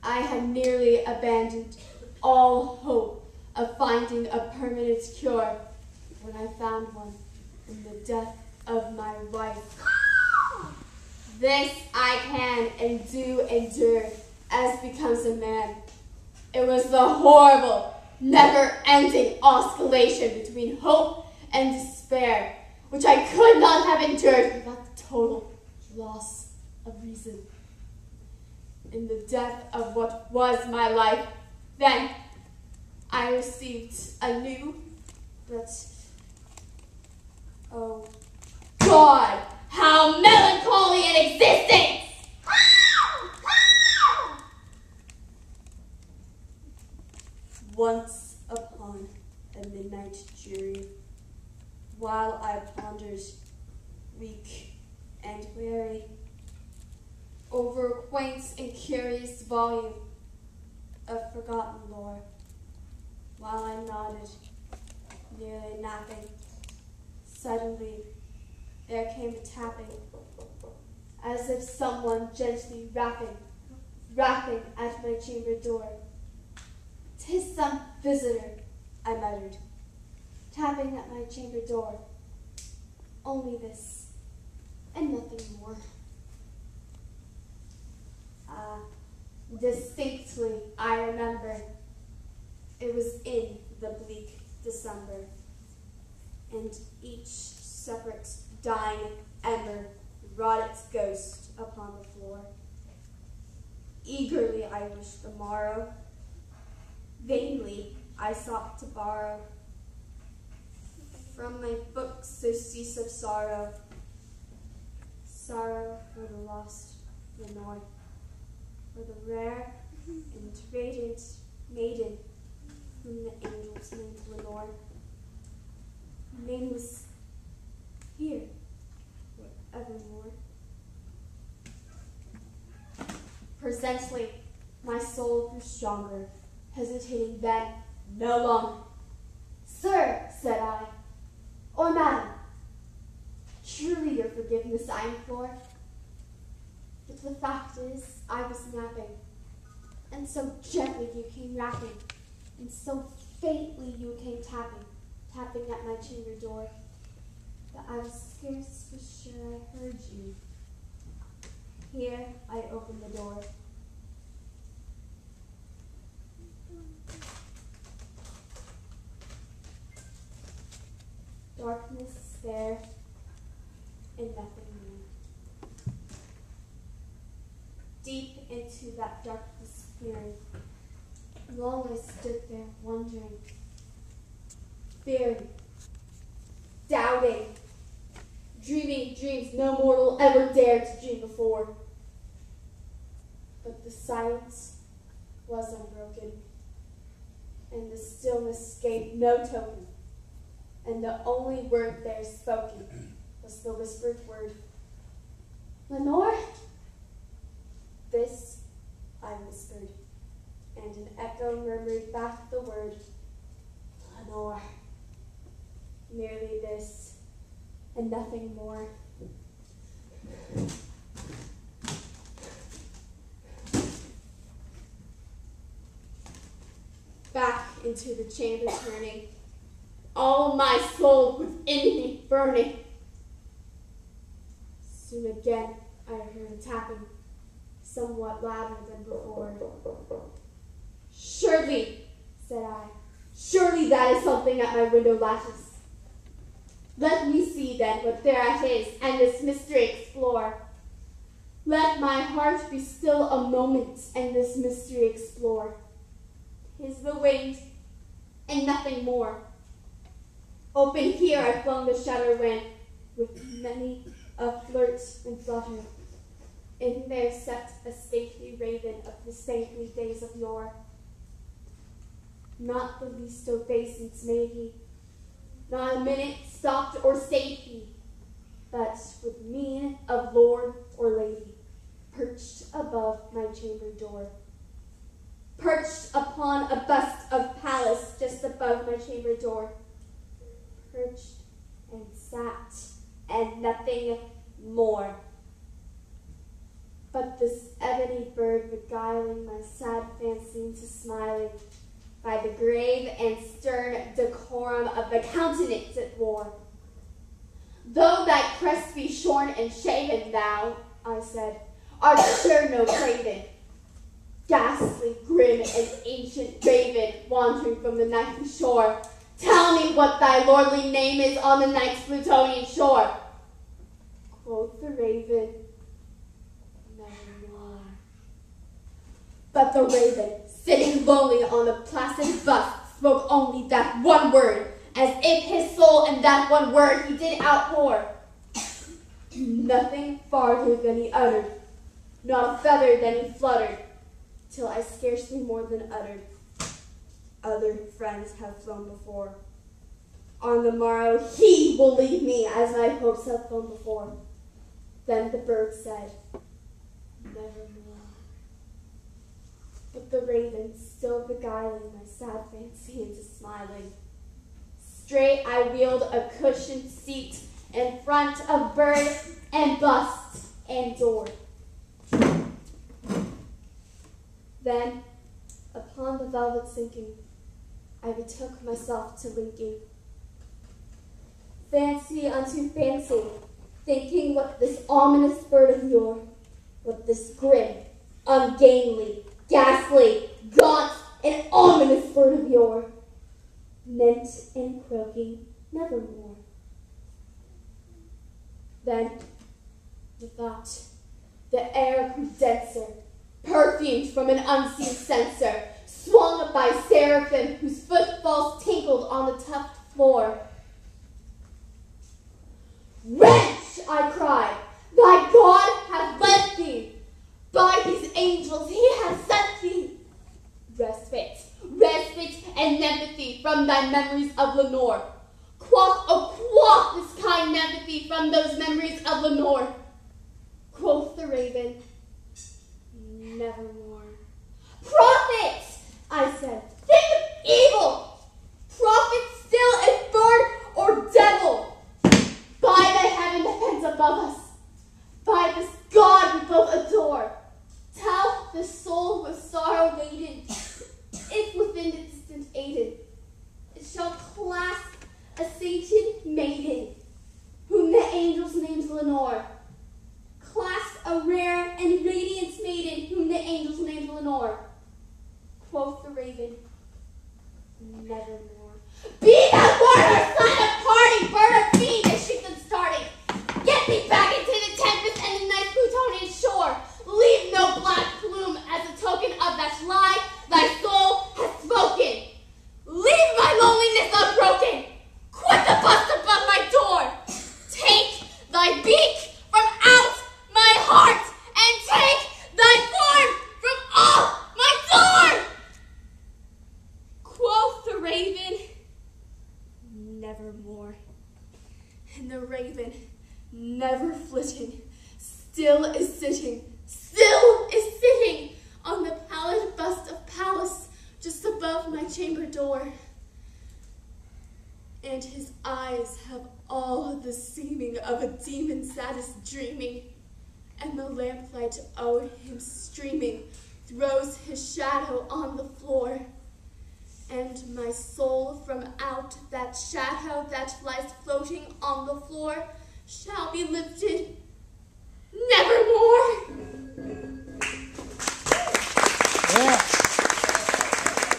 I had nearly abandoned all hope of finding a permanent cure when I found one in the death of my wife. This I can and do endure as becomes a man. It was the horrible, never-ending oscillation between hope and despair, which I could not have endured without the total loss of reason. In the death of what was my life, then I received a new, but, oh God, how melancholy an existence! Once upon a midnight jury, while I pondered, weak and weary, over a quaint and curious volume of forgotten lore, while I nodded, nearly napping, suddenly there came a tapping, as if someone gently rapping at my chamber door. "'Tis some visitor," I muttered, tapping at my chamber door. Only this, and nothing more. Distinctly, I remember it was in the bleak December, and each separate dying ember wrought its ghost upon the floor. Eagerly I wished the morrow. Vainly I sought to borrow from my books surcease of sorrow, sorrow for the lost Lenore, for the rare and radiant maiden whom the angels named Lenore. Her name was here forevermore. Presently, my soul grew stronger, hesitating then no longer. "Sir," said I, "or madam, truly your forgiveness I implore. But the fact is, I was napping, and so gently you came rapping, and so faintly you came tapping at my chamber door, that I was scarce for sure I heard you. Here I opened the door. Darkness there, and nothing more. Deep into that darkness peering, long I stood there wondering, fearing, doubting, dreaming dreams no mortal ever dared to dream before. But the silence was unbroken, and the stillness gave no token, and the only word there spoken was the whispered word, "Lenore?" This I whispered, and an echo murmured back the word, "Lenore." Merely this, and nothing more. Back into the chamber turning, all my soul within me burning. Soon again I heard a tapping, somewhat louder than before. "Surely," said I, "surely that is something at my window lattice. Let me see then what thereat is, and this mystery explore. Let my heart be still a moment, and this mystery explore. 'Tis the wind, and nothing more." Open here I flung the shutter when, with many a flirt and flutter, in there sat a stately raven of the saintly days of yore. Not the least obeisance made he, not a minute stopped or stayed he, but with mien of lord or lady, perched above my chamber door, perched upon a bust of Pallas just above my chamber door, perched and sat, and nothing more. But this ebony bird beguiling my sad fancy into smiling, by the grave and stern decorum of the countenance it wore. Though thy crest be shorn and shaven, thou, I said, art sure no craven, ghastly, grim, and ancient raven, wandering from the nightly shore. Tell me what thy lordly name is on the night's Plutonian shore. Quoth the raven, nevermore. But the raven, sitting lonely on the placid bust, spoke only that one word, as if his soul in that one word he did outpour. Nothing farther than he uttered, not a feather than he fluttered, till I scarcely more than uttered, other friends have flown before. On the morrow he will leave me as my hopes have flown before. Then the bird said, nevermore. But the raven, still beguiling my sad fancy into smiling, straight I wheeled a cushioned seat in front of bird and bust and door. Then, upon the velvet sinking, I betook myself to linking fancy unto fancy, thinking what this ominous bird of yore, what this grim, ungainly, ghastly, gaunt, and ominous bird of yore meant in croaking nevermore. Then, the thought, the air grew denser, perfumed from an unseen censer, swung up by seraphim whose footfalls tinkled on the tufted floor. Wretch, I cried, thy God hath led thee. By his angels he hath sent thee. Respite, respite and empathy from thy memories of Lenore. Quaff, oh quaff this kind empathy from those memories of Lenore. Quoth the raven, nevermore. Prophet, I said, think of evil. Prophet still if bird or devil. By the heaven that bends above us, by this God we both adore, tell the soul with sorrow laden, if within the distant Aiden, it shall clasp a sainted maiden, whom the angel's name's Lenore. Clasp a rare and radiant maiden, whom the angel's name's Lenore. Quoth the raven, nevermore. Be thou warder, sign of party, bird of fiend, and shriek them starting. Get thee back into the tempest and the nice Plutonian shore. Leave no black plume as a token of that lie thy soul has spoken. Leave my loneliness unbroken. Quit the bust above my door. Take thy beak from out my heart and take thy form from off my door. Quoth the raven, nevermore. And the raven, never flitting, still is sitting on the pallid bust of Pallas just above my chamber door. And his eyes have all the seeming of a demon saddest dreaming, and the lamplight o'er him streaming throws his shadow on the floor. And my soul from out that shadow that lies floating on the floor shall be lifted nevermore.